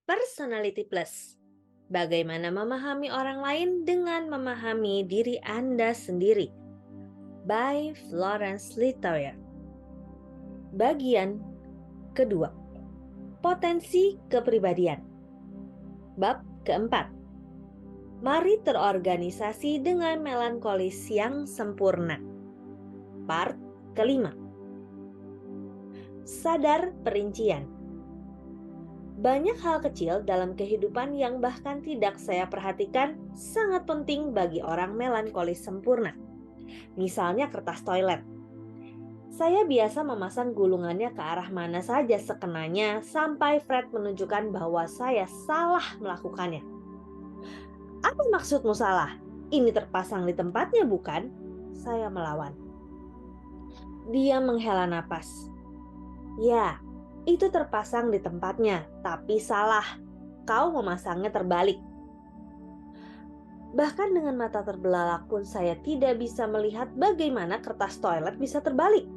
Personality Plus. Bagaimana memahami orang lain dengan memahami diri Anda sendiri. By Florence Littauer. Bagian kedua. Potensi kepribadian. Bab keempat. Mari terorganisasi dengan melankolis yang sempurna. Part kelima. Sadar perincian. Banyak hal kecil dalam kehidupan yang bahkan tidak saya perhatikan sangat penting bagi orang melankolis sempurna. Misalnya kertas toilet. Saya biasa memasang gulungannya ke arah mana saja sekenanya sampai Fred menunjukkan bahwa saya salah melakukannya. Apa maksudmu salah? Ini terpasang di tempatnya bukan? Saya melawan. Dia menghela napas. Ya, itu terpasang di tempatnya, tapi salah. Kau memasangnya terbalik. Bahkan dengan mata terbelalak pun saya tidak bisa melihat bagaimana kertas toilet bisa terbalik.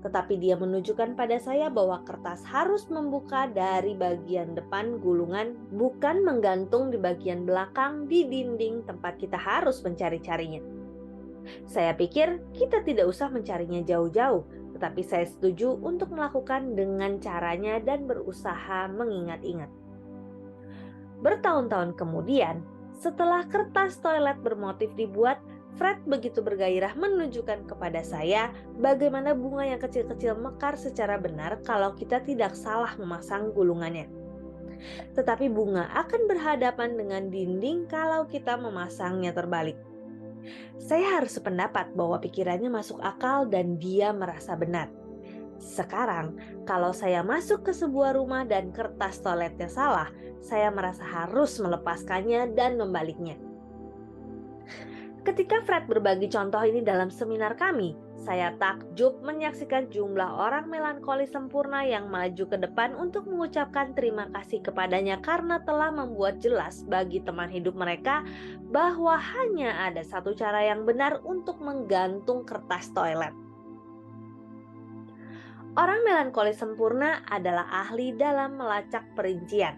Tetapi dia menunjukkan pada saya bahwa kertas harus membuka dari bagian depan gulungan, bukan menggantung di bagian belakang di dinding tempat kita harus mencari-carinya. Saya pikir kita tidak usah mencarinya jauh-jauh, tetapi saya setuju untuk melakukan dengan caranya dan berusaha mengingat-ingat. Bertahun-tahun kemudian, setelah kertas toilet bermotif dibuat, Fred begitu bergairah menunjukkan kepada saya bagaimana bunga yang kecil-kecil mekar secara benar kalau kita tidak salah memasang gulungannya. Tetapi bunga akan berhadapan dengan dinding kalau kita memasangnya terbalik. Saya harus sependapat bahwa pikirannya masuk akal dan dia merasa benar. Sekarang, kalau saya masuk ke sebuah rumah dan kertas toiletnya salah, saya merasa harus melepaskannya dan membaliknya. Ketika Fred berbagi contoh ini dalam seminar kami, saya takjub menyaksikan jumlah orang melankolis sempurna yang maju ke depan untuk mengucapkan terima kasih kepadanya karena telah membuat jelas bagi teman hidup mereka bahwa hanya ada satu cara yang benar untuk menggantung kertas toilet. Orang melankolis sempurna adalah ahli dalam melacak perincian.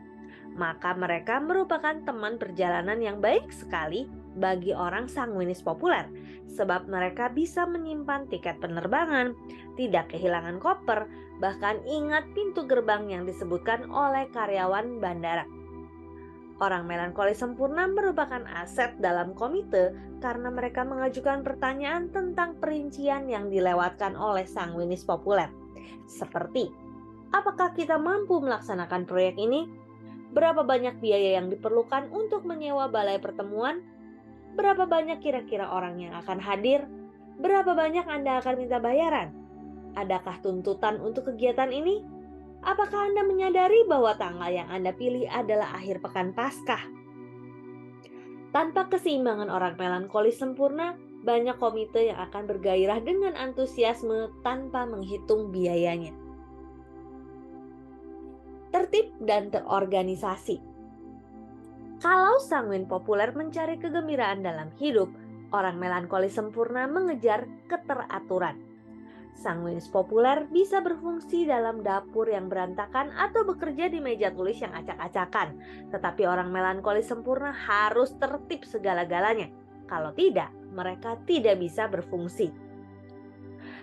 Maka mereka merupakan teman perjalanan yang baik sekali bagi orang sanguinis populer, sebab mereka bisa menyimpan tiket penerbangan, tidak kehilangan koper, bahkan ingat pintu gerbang yang disebutkan oleh karyawan bandara. Orang melankolis sempurna merupakan aset dalam komite karena mereka mengajukan pertanyaan tentang perincian yang dilewatkan oleh sanguinis populer. Seperti, apakah kita mampu melaksanakan proyek ini? Berapa banyak biaya yang diperlukan untuk menyewa balai pertemuan? Berapa banyak kira-kira orang yang akan hadir? Berapa banyak Anda akan minta bayaran? Adakah tuntutan untuk kegiatan ini? Apakah Anda menyadari bahwa tanggal yang Anda pilih adalah akhir pekan Paskah? Tanpa keseimbangan orang melankolis sempurna, banyak komite yang akan bergairah dengan antusiasme tanpa menghitung biayanya. Tertib dan terorganisasi. Kalau sanguin populer mencari kegembiraan dalam hidup, orang melankolis sempurna mengejar keteraturan. Sanguinis populer bisa berfungsi dalam dapur yang berantakan atau bekerja di meja tulis yang acak-acakan. Tetapi orang melankolis sempurna harus tertib segala-galanya. Kalau tidak, mereka tidak bisa berfungsi.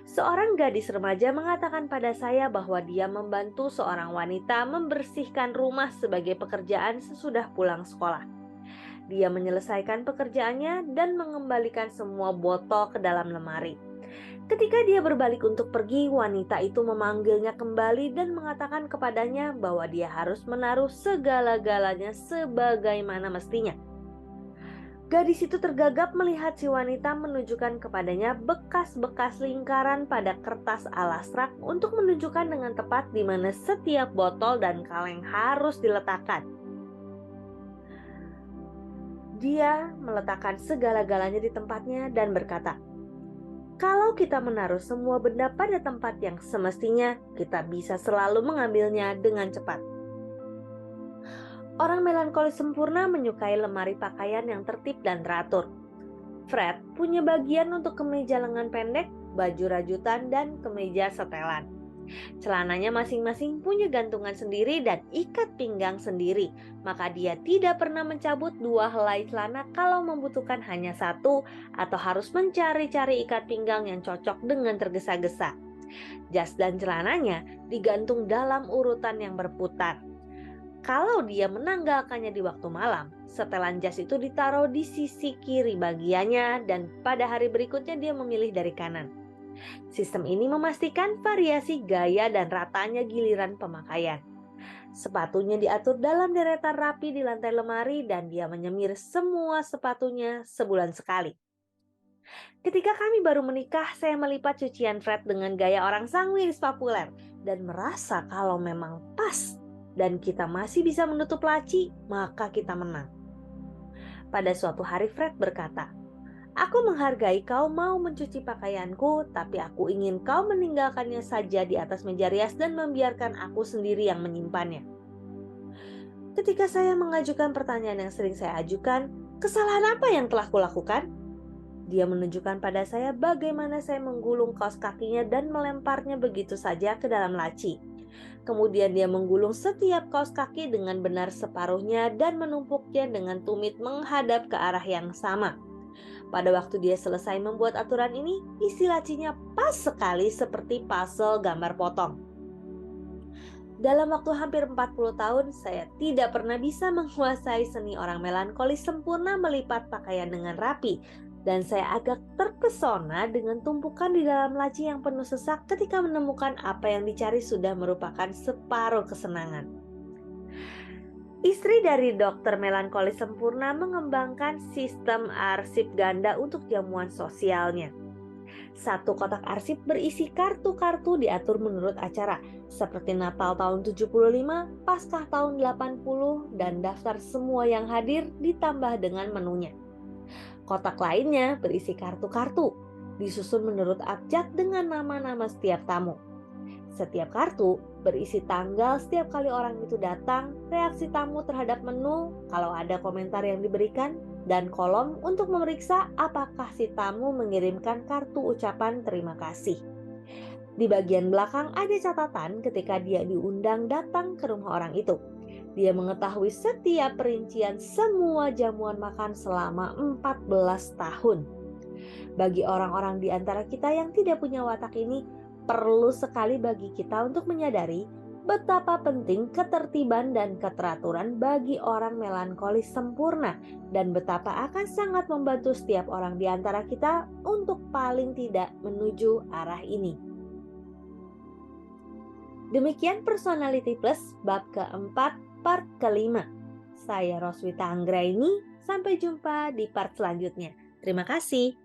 Seorang gadis remaja mengatakan pada saya bahwa dia membantu seorang wanita membersihkan rumah sebagai pekerjaan sesudah pulang sekolah. Dia menyelesaikan pekerjaannya dan mengembalikan semua botol ke dalam lemari. Ketika dia berbalik untuk pergi, wanita itu memanggilnya kembali dan mengatakan kepadanya bahwa dia harus menaruh segala-galanya sebagaimana mestinya. Gadis itu tergagap melihat si wanita menunjukkan kepadanya bekas-bekas lingkaran pada kertas alas rak untuk menunjukkan dengan tepat di mana setiap botol dan kaleng harus diletakkan. Dia meletakkan segala-galanya di tempatnya dan berkata, "Kalau kita menaruh semua benda pada tempat yang semestinya, kita bisa selalu mengambilnya dengan cepat." Orang melankolis sempurna menyukai lemari pakaian yang tertib dan teratur. Fred punya bagian untuk kemeja lengan pendek, baju rajutan, dan kemeja setelan. Celananya masing-masing punya gantungan sendiri dan ikat pinggang sendiri, maka dia tidak pernah mencabut dua helai celana kalau membutuhkan hanya satu atau harus mencari-cari ikat pinggang yang cocok dengan tergesa-gesa. Jas dan celananya digantung dalam urutan yang berputar. Kalau dia menanggalkannya di waktu malam, setelan jas itu ditaruh di sisi kiri bagiannya dan pada hari berikutnya dia memilih dari kanan. Sistem ini memastikan variasi gaya dan ratanya giliran pemakaian. Sepatunya diatur dalam deretan rapi di lantai lemari dan dia menyemir semua sepatunya sebulan sekali. Ketika kami baru menikah, saya melipat cucian Fred dengan gaya orang sanguinis populer dan merasa kalau memang pas dan kita masih bisa menutup laci, maka kita menang. Pada suatu hari Fred berkata, "Aku menghargai kau mau mencuci pakaianku, tapi aku ingin kau meninggalkannya saja di atas meja rias dan membiarkan aku sendiri yang menyimpannya." Ketika saya mengajukan pertanyaan yang sering saya ajukan, kesalahan apa yang telah kulakukan? Dia menunjukkan pada saya bagaimana saya menggulung kaos kakinya dan melemparnya begitu saja ke dalam laci. Kemudian dia menggulung setiap kaos kaki dengan benar separuhnya dan menumpuknya dengan tumit menghadap ke arah yang sama. Pada waktu dia selesai membuat aturan ini, isi lacinya pas sekali seperti puzzle gambar potong. Dalam waktu hampir 40 tahun, saya tidak pernah bisa menguasai seni orang melankolis sempurna melipat pakaian dengan rapi. Dan saya agak terpesona dengan tumpukan di dalam laci yang penuh sesak ketika menemukan apa yang dicari sudah merupakan separuh kesenangan. Istri dari dokter melankolis sempurna mengembangkan sistem arsip ganda untuk jamuan sosialnya. Satu kotak arsip berisi kartu-kartu diatur menurut acara, seperti Natal tahun 75, Paskah tahun 80, dan daftar semua yang hadir ditambah dengan menunya. Kotak lainnya berisi kartu-kartu, disusun menurut abjad dengan nama-nama setiap tamu. Setiap kartu berisi tanggal setiap kali orang itu datang, reaksi tamu terhadap menu, kalau ada komentar yang diberikan, dan kolom untuk memeriksa apakah si tamu mengirimkan kartu ucapan terima kasih. Di bagian belakang ada catatan ketika dia diundang datang ke rumah orang itu. Dia mengetahui setiap perincian semua jamuan makan selama 14 tahun. Bagi orang-orang di antara kita yang tidak punya watak ini, perlu sekali bagi kita untuk menyadari betapa penting ketertiban dan keteraturan bagi orang melankolis sempurna dan betapa akan sangat membantu setiap orang di antara kita untuk paling tidak menuju arah ini. Demikian Personality Plus bab keempat part kelima. Saya Roswita Anggraini, sampai jumpa di part selanjutnya. Terima kasih.